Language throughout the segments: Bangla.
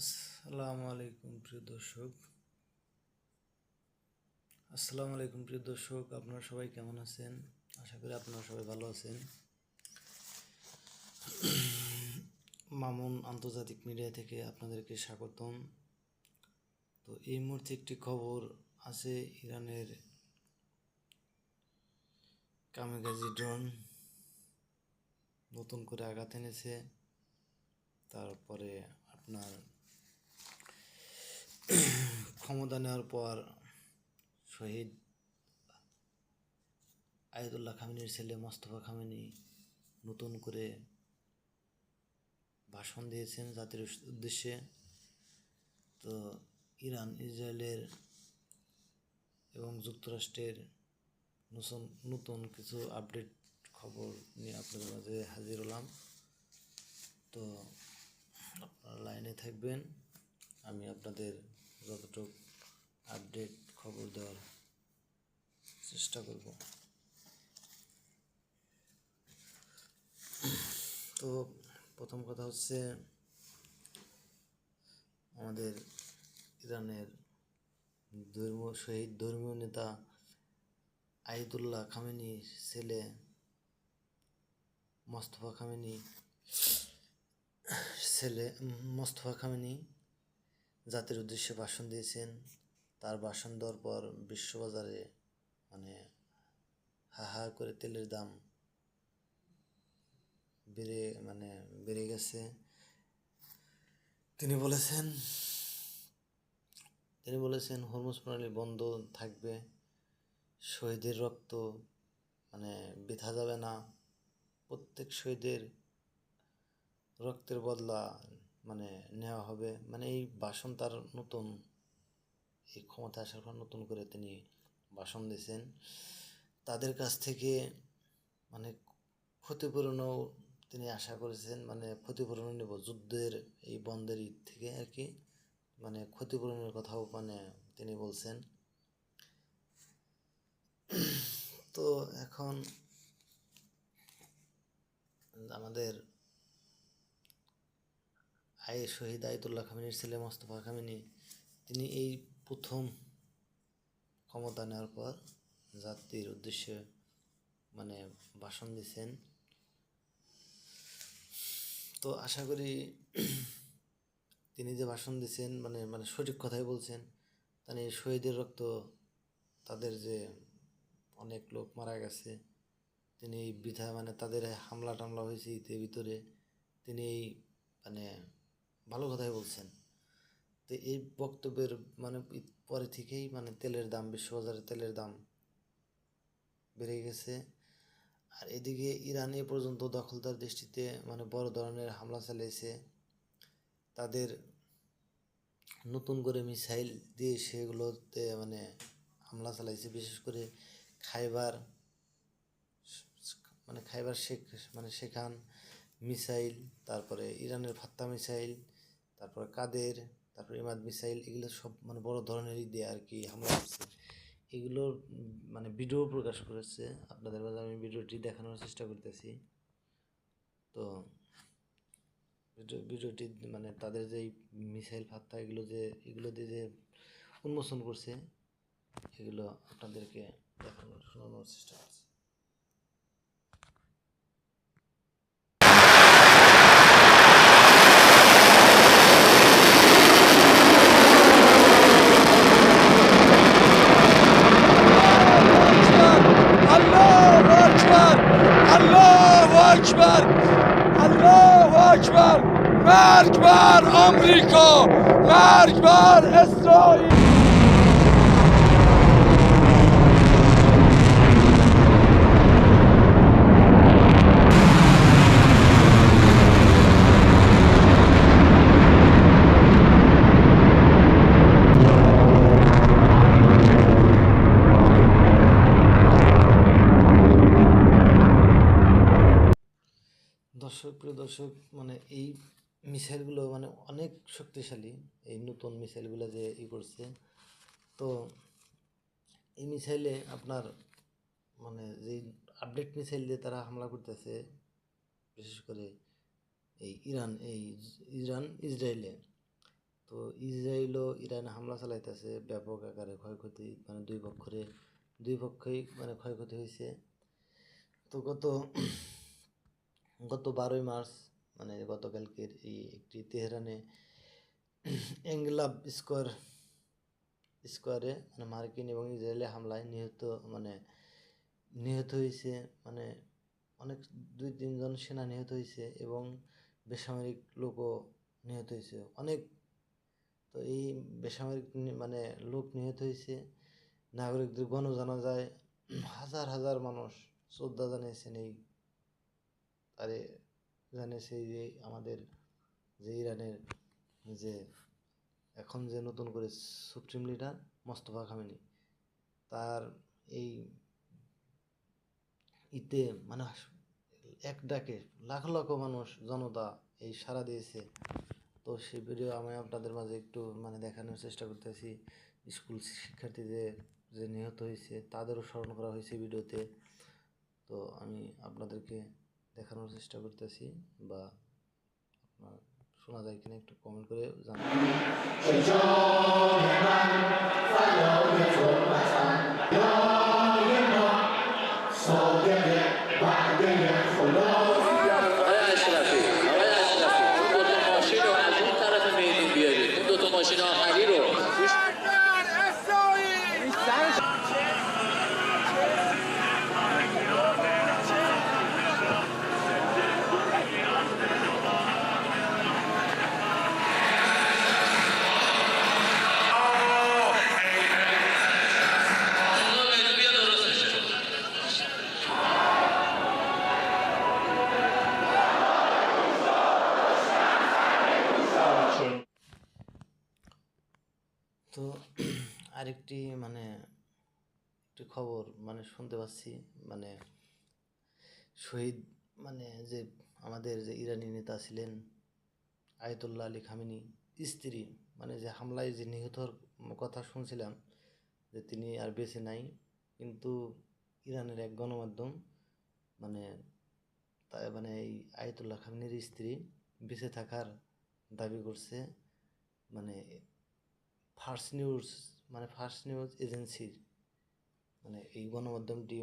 আসসালামু আলাইকুম প্রিয় দর্শক, আপনারা সবাই কেমন আছেন? আশা করি আপনারা সবাই ভালো আছেন। মামুন আন্তর্জাতিক মিডিয়া থেকে আপনাদেরকে স্বাগতম। তো এই মুহূর্তে একটি খবর আছে, ইরানের কামিকাজি ড্রোন নতুন করে আঘাত এনেছে। তারপরে আপনার ক্ষমতা নেওয়ার পর শহীদ আয়াতুল্লাহ খামেনির ছেলে মোস্তফা খামেনি নতুন করে ভাষণ দিয়েছেন জাতির উদ্দেশ্যে। তো ইরান, ইসরায়েলের এবং যুক্তরাষ্ট্রের নতুন কিছু আপডেট খবর নিয়ে আপনাদের মাঝে হাজির হলাম। তো আপনারা লাইনে থাকবেন, আমি আপনাদের যতটুকু আপডেট খবর দেওয়ার চেষ্টা করব। তো প্রথম কথা হচ্ছে, আমাদের ইরানের ধর্মীয় নেতা আয়াতুল্লাহ খামেনির ছেলে মোস্তফা খামেনি জাতির উদ্দেশ্যে ভাষণ দিয়েছেন। তার ভাষণ দেওয়ার পর বিশ্ববাজারে হা করে তেলের দাম বেড়ে গেছে। তিনি বলেছেন হরমুজ প্রণালী বন্ধ থাকবে, শহীদের রক্ত বৃথা যাবে না, প্রত্যেক শহীদের রক্তের বদলা নেওয়া হবে। এই ভাষণ তার এই ক্ষমতা আসার পর নতুন করে তিনি ভাষণ দিয়েছেন। তাদের কাছ থেকে ক্ষতিপূরণও তিনি আশা করেছেন, ক্ষতিপূরণ নেব যুদ্ধের এই বন্ধের থেকে আর কি, ক্ষতিপূরণের কথাও তিনি বলছেন। তো এখন আমাদের শহীদ আয়াতুল্লাহ খামেনির ছেলে মোস্তফা খামেনি, তিনি এই প্রথম ক্ষমতা নেওয়ার পর জাতির উদ্দেশ্যে ভাষণ দিয়েছেন। তো আশা করি তিনি যে ভাষণ দিয়েছেন সঠিক কথাই বলছেন। শহীদের রক্ত, তাদের যে অনেক লোক মারা গেছে, তিনি এই বৃথা তাদের হামলা টামলা হয়েছে ইতে ভিতরে, তিনি এই ভালো কথাই বলছেন। তো এই বক্তব্যের পরে থেকেই তেলের দাম, বিশ্ববাজারে তেলের দাম বেড়ে গেছে। আর এদিকে ইরান এ পর্যন্ত দখলদার দেশটিতে বড় ধরনের হামলা চালিয়েছে। তাদের নতুন করে মিসাইল দিয়ে সেগুলোতে হামলা চালাইছে, বিশেষ করে খাইবার সেখান মিসাইল, তারপরে ইরানের ফাত্তা মিসাইল, তারপরে কাদের, তারপরে ইমাদ মিসাইল, এগুলো সব বড় ধরনেরই দিয়ে আর কি হামলা করছে। এগুলোর ভিডিও প্রকাশ করেছে, আপনাদের মাঝে আমি ভিডিওটি দেখানোর চেষ্টা করতেছি। তো ভিডিওটি তাদের যে মিসাইল ফাত্তা এগুলো দিয়ে যে উন্মোচন করছে, এগুলো আপনাদেরকে শোনানোর চেষ্টা করছি। مرگ بر آمریکا، مرگ بر اسرائیل. প্রিয় দর্শক, এই মিসাইলগুলো অনেক শক্তিশালী, এই নতুন মিসাইলগুলো যে করছে। তো এই মিসাইলে আপনার যে আপডেট মিসাইল দিয়ে তারা হামলা করতেছে, বিশেষ করে এই ইরান ইসরায়েলে, তো ইসরায়েলও ইরানে হামলা চালাইতেছে ব্যাপক আকারে ক্ষয়ক্ষতি, মানে দুই পক্ষই মানে ক্ষয়ক্ষতি হয়েছে। তো গত 12ই মার্চ মানে গতকালকের এই একটি তেহরানে এনক্লাভ স্কোয়ারে মানে মার্কিন এবং ইসরায়েলি হামলায় নিহত হয়েছে, মানে অনেক 2-3 জন সেনা নিহত হয়েছে এবং বেসামরিক লোকও নিহত হয়েছে অনেক। তো এই বেসামরিক মানে লোক নিহত হয়েছে, নাগরিকদের গণজানাজায় হাজার হাজার মানুষ শ্রদ্ধা জানিয়েছেন আরে জানিয়েছে যে আমাদের যে ইরানের যে এখন যে নতুন করে সুপ্রিম লিডার মোস্তফা খামেনি, তার এই মানে এক ডাকে লাখ লাখ মানুষ জনতা এই সাড়া দিয়েছে। তো সেই ভিডিও আমি আপনাদের মাঝে একটু মানে দেখানোর চেষ্টা করতেছি। স্কুল শিক্ষার্থীদের যে নিহত হয়েছে তাদেরও স্মরণ করা হয়েছে ভিডিওতে। তো আমি আপনাদেরকে দেখানোর চেষ্টা করতেছি, বা আপনার শোনা যায় কিনা একটু কমেন্ট করে জানাবেন। তো আরেকটি মানে একটি খবর মানে শুনতে পাচ্ছি, মানে শহীদ মানে যে আমাদের যে ইরানি নেতা ছিলেন আয়াতুল্লাহ আলী খামেনি স্ত্রী, মানে যে হামলায় যে নিহতর কথা শুনছিলাম যে তিনি আর বেঁচে নাই, কিন্তু ইরানের এক গণমাধ্যম মানে মানে এই আয়াতুল্লাহ খামেনির স্ত্রী বেঁচে থাকার দাবি করছে। মানে ফার্স্ট নিউজ এজেন্সির মানে এই গণমাধ্যমটি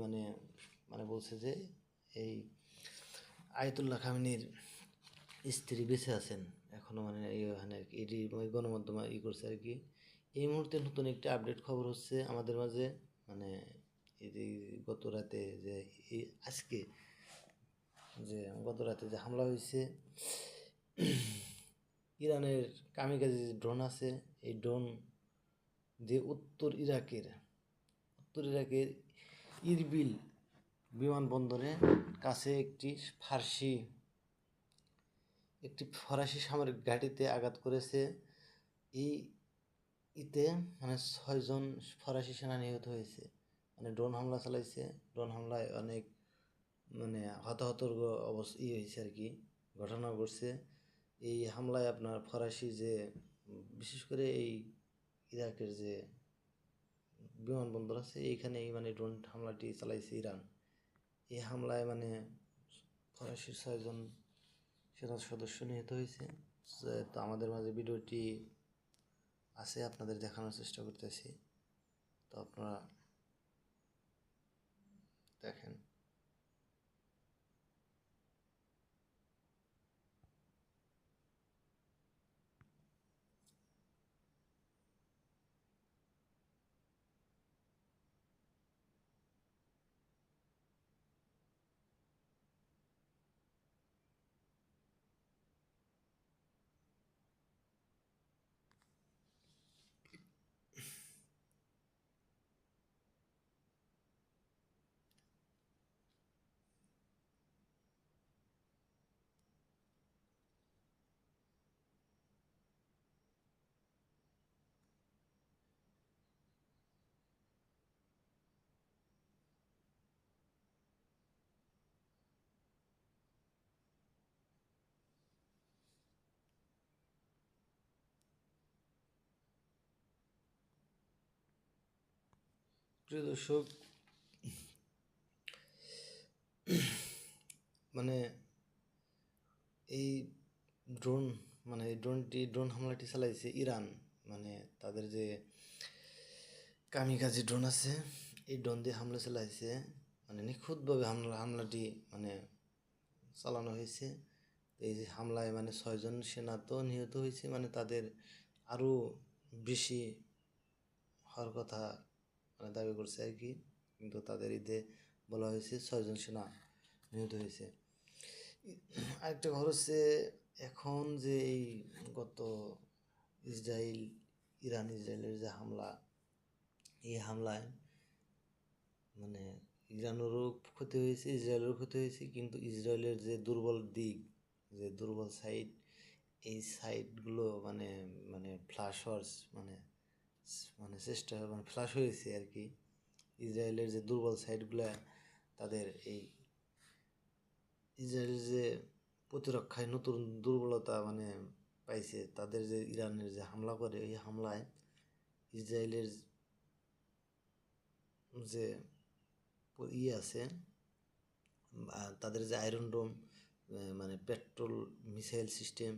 মানে বলছে যে এই আয়াতুল্লাহ খামেনির স্ত্রী বেঁচে আছেন এখনও, মানে এইখানে আর কি এটি ওই গণমাধ্যম করছে আর কি। এই মুহূর্তে নতুন একটি আপডেট খবর হচ্ছে আমাদের মাঝে, মানে এই গত রাতে যে আজকে যে গত রাতে যে হামলা হয়েছে ইরানের কামিকাজি যে ড্রোন আছে, এই ড্রোন দিয়ে উত্তর ইরাকের ইরবিল বিমানবন্দরের কাছে একটি ফরাসি সামরিক ঘাঁটিতে আঘাত করেছে। এতে মানে 6 জন ফরাসি সেনা নিহত হয়েছে, মানে ড্রোন হামলা চালাইছে। ড্রোন হামলায় অনেক মানে হতাহতর হয়েছে আর কি, ঘটনা ঘটছে। এই হামলায় আপনার ফরাসি যে বিশেষ করে এই ইরাকের যে বিমানবন্দর আছে এইখানে মানে ড্রোন হামলাটি চালাইছে ইরান। এই হামলায় মানে ফরাসির 6 জন সেনা সদস্য নিহত হয়েছে। তো আমাদের মাঝে ভিডিওটি আছে, আপনাদের দেখানোর চেষ্টা করতেছি, তো আপনারা দেখেন। প্রিয় দর্শক, মানে এই ড্রোন মানে এই ড্রোন হামলাটি চালাইছে ইরান। মানে তাদের যে কামিকাজি ড্রোন আছে, এই ড্রোন দিয়ে হামলা চালাইছে। মানে নিখুঁতভাবে হামলাটি মানে চালানো হয়েছে। এই যে হামলায় মানে 6জন সেনা তো নিহত হয়েছে, মানে তাদের আরও বেশি হওয়ার কথা মানে দাবি করছে আর কি। কিন্তু তাদের ঈদে বলা হয়েছে 6জন সেনা নিহত হয়েছে। আরেকটা খবর হচ্ছে, এখন যে এই গত ইসরায়েলের যে হামলা, এই হামলায় মানে ইরানেরও ক্ষতি হয়েছে, ইসরায়েলেরও ক্ষতি হয়েছে। কিন্তু ইসরায়েলের যে দুর্বল দিক, যে দুর্বল সাইড, এই সাইডগুলো মানে মানে ফ্লাশ হওয়ার মানে মানে চেষ্টা মানে ফ্লাশ হয়েছে আর কি। ইসরায়েলের যে দুর্বল সাইডগুলো, তাদের এই ইসরায়েলের যে প্রতিরক্ষায় নতুন দুর্বলতা মানে পাইছে। তাদের যে ইরানের যে হামলা করে, এই হামলায় ইসরায়েলের যে আছে, তাদের যে আয়রন ডোম, মানে Patriot missile system,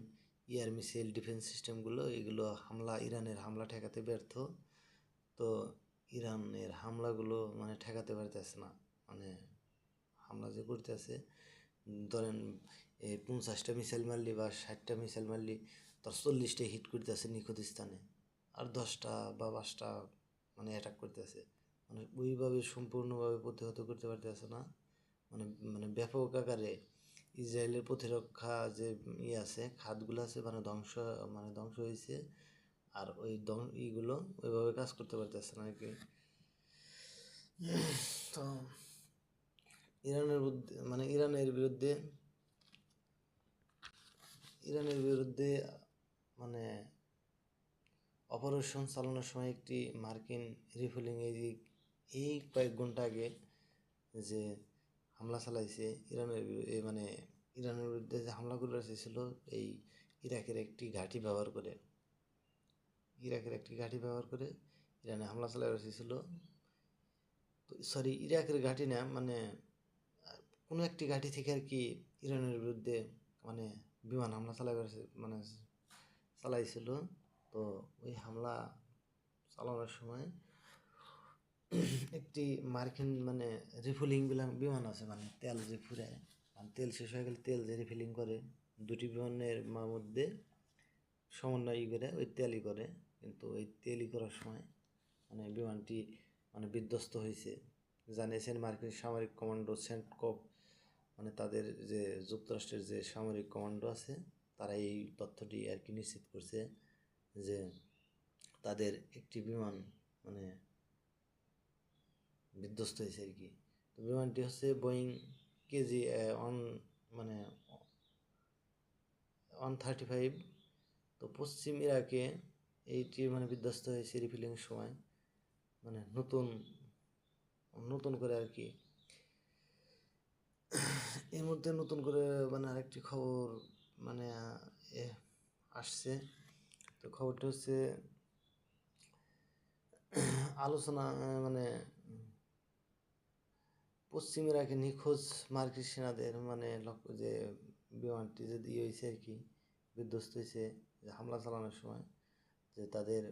air missile defence সিস্টেমগুলো, এগুলো ইরানের হামলা ঠেকাতে ব্যর্থ। তো ইরানের হামলাগুলো মানে ঠেকাতে পারতেছে না। মানে হামলা যে করতেছে, ধরেন 50টা মিসাইল মারলি বা 60টা মিসাইল মারলি, তার 40টা হিট করতেছে নিখুঁত স্থানে, আর 10টা বা 5টা মানে অ্যাটাক করতেছে। মানে ওইভাবে সম্পূর্ণভাবে প্রতিহত করতে পারতেছে না। মানে মানে ব্যাপক আকারে ইসরায়েলের প্রতিরক্ষা যে আছে, খাতগুলো আছে, মানে ধ্বংস হয়েছে। আর ওই ইগুলো ওইভাবে কাজ করতে পারতেছে না আর কি। তো ইরানের বিরুদ্ধে মানে অপারেশন চালানোর সময় একটি মার্কিন রিফুয়েলিং এই কয়েক ঘন্টা আগে যে হামলা চালাইছে মানে ইরানের বিরুদ্ধে যে হামলাগুলো এসেছিল, এই ইরাকের একটি ঘাঁটি ব্যবহার করে ইরানে হামলা চালাই এসেছিল। তো সরি, ইরাকের ঘাঁটি না, মানে কোনো একটি ঘাঁটি থেকে আর কি ইরানের বিরুদ্ধে মানে বিমান হামলা মানে চালাইছিল। তো ওই হামলা চালানোর সময় একটি মার্কিন মানে রিফুয়েলিং বিমান আছে, মানে তেল যে ফুরায়, মানে তেল শেষ হয়ে গেলে তেল যে রিফিলিং করে, দুটি বিমানের মধ্যে সমন্বয় করে ওই তেলই করে। কিন্তু ওই তেলই করার সময় মানে বিমানটি মানে বিধ্বস্ত হয়েছে। জানিয়েছেন মার্কিন সামরিক কমান্ডো সেন্টকপ, মানে তাদের যে যুক্তরাষ্ট্রের যে সামরিক কমান্ডো আছে, তারা এই তথ্যটি আর কি নিশ্চিত করছে যে তাদের একটি বিমান মানে বিধ্বস্ত হয়েছে আর কি। তো বিমানটি হচ্ছে বোয়িং কেজি মানে 135। তো পশ্চিম ইরাকে এইটি মানে বিধ্বস্ত হয়েছে রিফিলিংয়ের সময়। মানে নতুন করে আর কি। এর মধ্যে নতুন করে মানে আরেকটি খবর মানে আসছে। তো খবরটা হচ্ছে আলোচনা মানে পশ্চিম ইরাকে নিখোঁজ মার্কিন সেনাদের মানে যে বিমানটি যে হয়েছে আর কি, বিধ্বস্ত হয়েছে যে হামলা চালানোর সময়, যে তাদের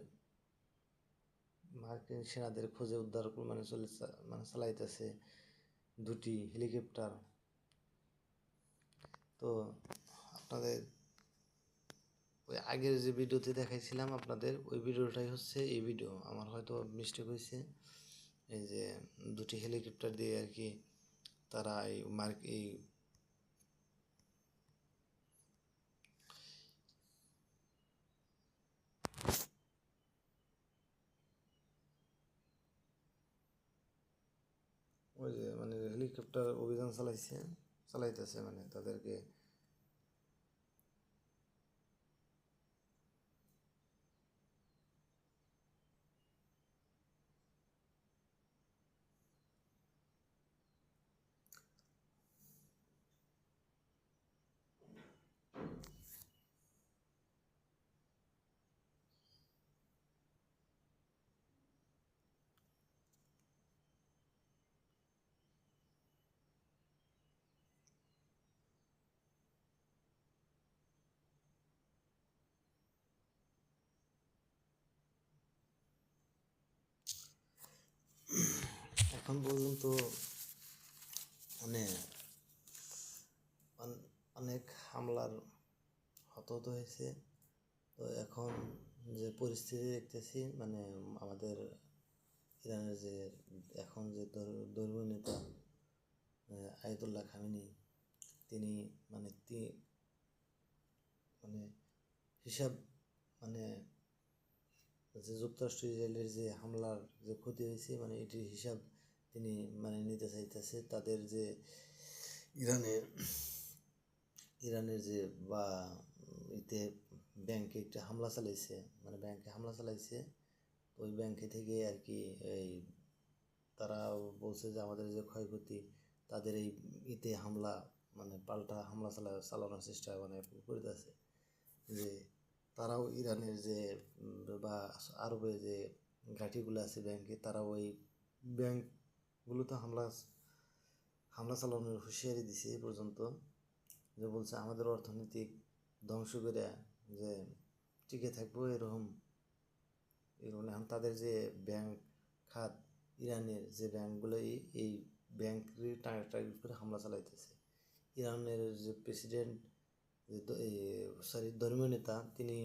মার্কিন সেনাদের খোঁজে উদ্ধার মানে চালাইতেছে দুটি হেলিকপ্টার। তো আপনাদের ওই আগের যে ভিডিওতে দেখাইছিলাম আপনাদের, ওই ভিডিওটাই হচ্ছে এই ভিডিও। আমার হয়তো মিস্টেক হয়েছে। এই যে দুটি হেলিকপ্টার দিয়ে আর কি তারা এই ওই যে মানে হেলিকপ্টার অভিযান চালাইতেছে, মানে তাদেরকে এখন পর্যন্ত মানে অনেক হামলার হতাহত হয়েছে। তো এখন যে পরিস্থিতি দেখতেছি মানে আমাদের ইরানের যে এখন যে ধর্মীয় নেতা আয়াতুল্লাহ খামেনি তিনি মানে মানে হিসাব মানে যে যুক্তরাষ্ট্র ইসরায়েলের যে হামলার যে ক্ষতি হয়েছে মানে এটির হিসাব তিনি মানে নিতে চাইতেছে। তাদের যে ইরানের যে বা ইতে ব্যাংকে একটা হামলা চালাইছে মানে ব্যাংকে হামলা চালাইছে। তো ওই ব্যাংকে থেকে আর কি এই তারা বলছে যে আমাদের যে ক্ষয়ক্ষতি তাদের এই ইতে হামলা মানে পাল্টা হামলা চালানোর চেষ্টা মানে করতেছে। যে তারাও ইরানের যে বা আরবে যে ঘাঁটিগুলো আছে ব্যাংকে তারা ওই ব্যাংকগুলোতে হামলা চালানোর হুঁশিয়ারি দিছে এই পর্যন্ত। যে বলছে আমাদের অর্থনৈতিক ধ্বংস করে যে টিকে থাকবো এরকম এখন তাদের যে ব্যাংক খাত ইরানের যে ব্যাংকগুলো এই ব্যাংকের টার্গেট করে হামলা চালাইতেছে। ইরানের যে প্রেসিডেন্ট ধর্মীয় নেতা তিনি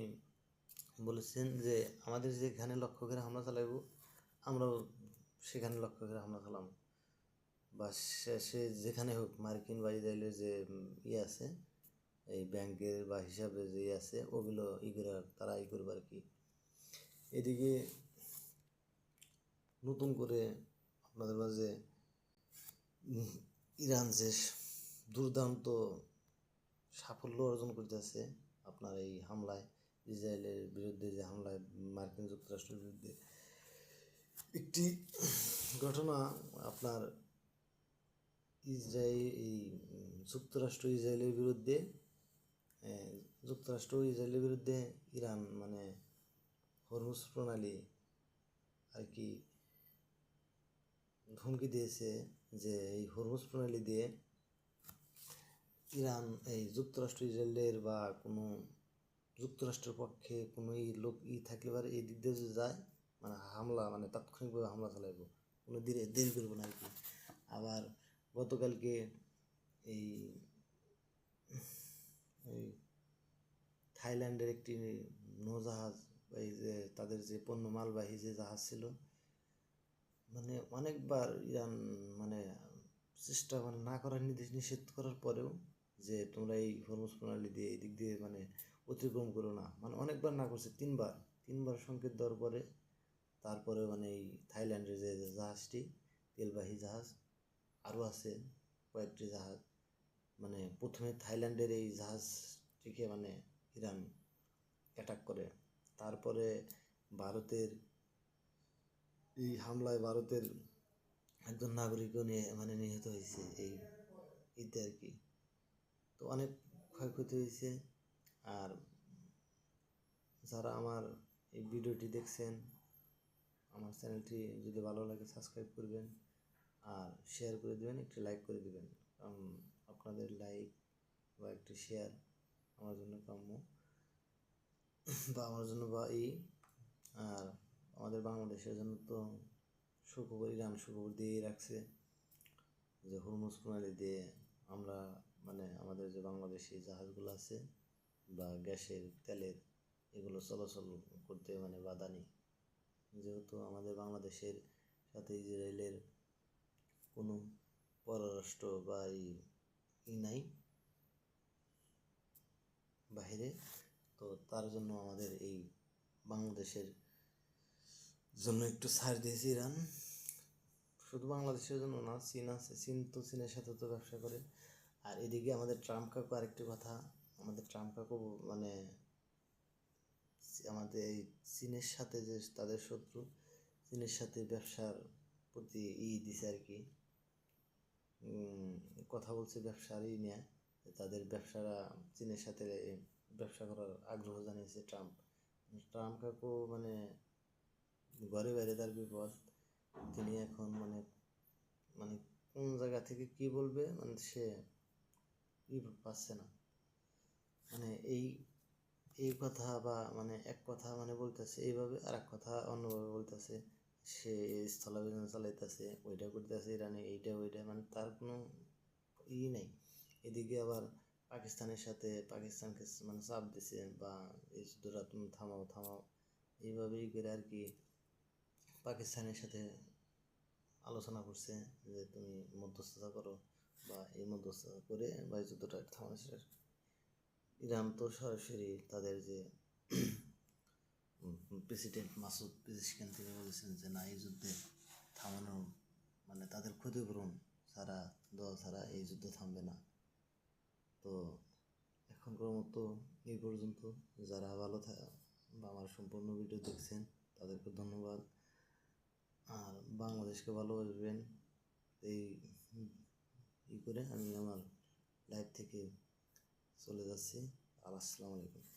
বলেছেন যে আমাদের যেখানে লক্ষ্য করে হামলা চালাইব আমরাও সেখানে লক্ষ্য করে হামলা চালাম বা সে যেখানে হোক মার্কিন বা ইসরায়েলের যে আছে এই ব্যাংকের বা হিসাবে যে আছে ওগুলো করে তারা করবে আর কি। এদিকে নতুন করে আপনাদের মাঝে ইরান যে দুর্দান্ত সাফল্য অর্জন করতেছে আপনার এই হামলায় ইসরায়েলের বিরুদ্ধে যে হামলায় মার্কিন যুক্তরাষ্ট্রের বিরুদ্ধে একটি ঘটনা আপনার যুক্তরাষ্ট্র ইসরায়েলের বিরুদ্ধে ইরান মানে হরমুজ প্রণালী আর কি হুমকি দিয়েছে যে এই হরমুজ প্রণালী দিয়ে ইরান এই যুক্তরাষ্ট্র ইসরায়েলের বা কোনো যুক্তরাষ্ট্রের পক্ষে কোনো লোক থাকলে পারে এই দিক দিয়ে যদি যায় মানে হামলা মানে তাৎক্ষণিকভাবে হামলা চালাইব কোনো দেরি করবো না আর কি। আবার গতকালকে এই থাইল্যান্ডের একটি নৌজাহাজ এই যে তাদের যে পণ্য মালবাহী যে জাহাজ ছিল মানে অনেকবার ইরান মানে চেষ্টা মানে না করার নিষেধ করার পরেও যে তোমরা এই হরমুজ প্রণালী দিয়ে এই দিক দিয়ে মানে অতিক্রম করো না মানে অনেকবার না করছে তিনবার সংকেত দেওয়ার পরে তারপরে মানে এই থাইল্যান্ডের যে জাহাজটি তেলবাহী জাহাজ আরও আছে কয়েকটি জাহাজ মানে প্রথমে থাইল্যান্ডের এই জাহাজটিকে মানে ইরান অ্যাটাক করে। তারপরে ভারতের এই হামলায় ভারতের একজন নাগরিকও নিহত হয়েছে এইতে আর কি। তো অনেক ক্ষয়ক্ষতি হয়েছে। আর যারা আমার এই ভিডিওটি দেখছেন আমার চ্যানেলটি যদি ভালো লাগে সাবস্ক্রাইব করবেন আর শেয়ার করে দেবেন, একটি লাইক করে দেবেন, কারণ আপনাদের লাইক বা একটি শেয়ার আমার জন্য কাম্য বা আমার জন্য বা আর আমাদের বাংলাদেশের জন্য তো ইরান সুখবর দিয়েই রাখছে যে হরমুজ প্রণালী দিয়ে আমরা মানে আমাদের যে বাংলাদেশি জাহাজগুলো আছে বা গ্যাসের তেলের এগুলো চলাচল করতে মানে বাধা নেই। যেহেতু আমাদের বাংলাদেশের সাথে ইসরায়েলের কোনো পররাষ্ট্র বা নাই বাহিরে, তো তার জন্য আমাদের এই বাংলাদেশের জন্য একটু ছাড় দিয়েছে ইরান। শুধু বাংলাদেশের জন্য না, চীন আছে, চীনের সাথে তো ব্যবসা করে। আর এদিকে আমাদের ট্রাম্প কাকু আরেকটি কথা, আমাদের ট্রাম্প কাকু মানে আমাদের এই চীনের সাথে যে তাদের শত্রু চীনের সাথে ব্যবসার প্রতি দিছে আর কি, কথা বলছে ব্যবসার নিয়ে তাদের ব্যবসারা চীনের সাথে ব্যবসা করার আগ্রহ জানিয়েছে ট্রাম্প কাকু মানে ঘরে বাইরে তার বিপদ। তিনি এখন মানে কোন জায়গা থেকে কি বলবে মানে সে পাচ্ছে না, মানে এই কথা বা মানে এক কথা মানে বলতেছে এইভাবে আর এক কথা অন্যভাবে বলতেছে। সে স্থলাভিযান চালাইতেছে, ওইটা করতেছে ইরানে, এইটা ওইটা, মানে তার কোনো নাই। এদিকে আবার পাকিস্তানের সাথে পাকিস্তানকে মানে চাপ দিছে, বা এই যুদ্ধটা তুমি থামাও থামাও, এইভাবেই করে আর কি পাকিস্তানের সাথে আলোচনা করছে যে তুমি মধ্যস্থতা করো, বা এই মধ্যস্থতা করে বা এই যুদ্ধটা থামানো শেষ। ইরান তো সরাসরি তাদের যে প্রেসিডেন্ট মাসুদ পেজিশকিয়ান তিনি বলেছেন যে না, এই যুদ্ধে থামানো মানে তাদের ক্ষতিপূরণ ছাড়া, দেওয়া ছাড়া এই যুদ্ধ থামবে না। তো এখনকার মতো এই পর্যন্ত। যারা ভালো বা আমার সম্পূর্ণ ভিডিও দেখছেন তাদেরকে ধন্যবাদ। আর বাংলাদেশকে ভালোবাসবেন, এই করে আমি আমার লাইফ থেকে চলে যাচ্ছি। আর আসসালামু আলাইকুম।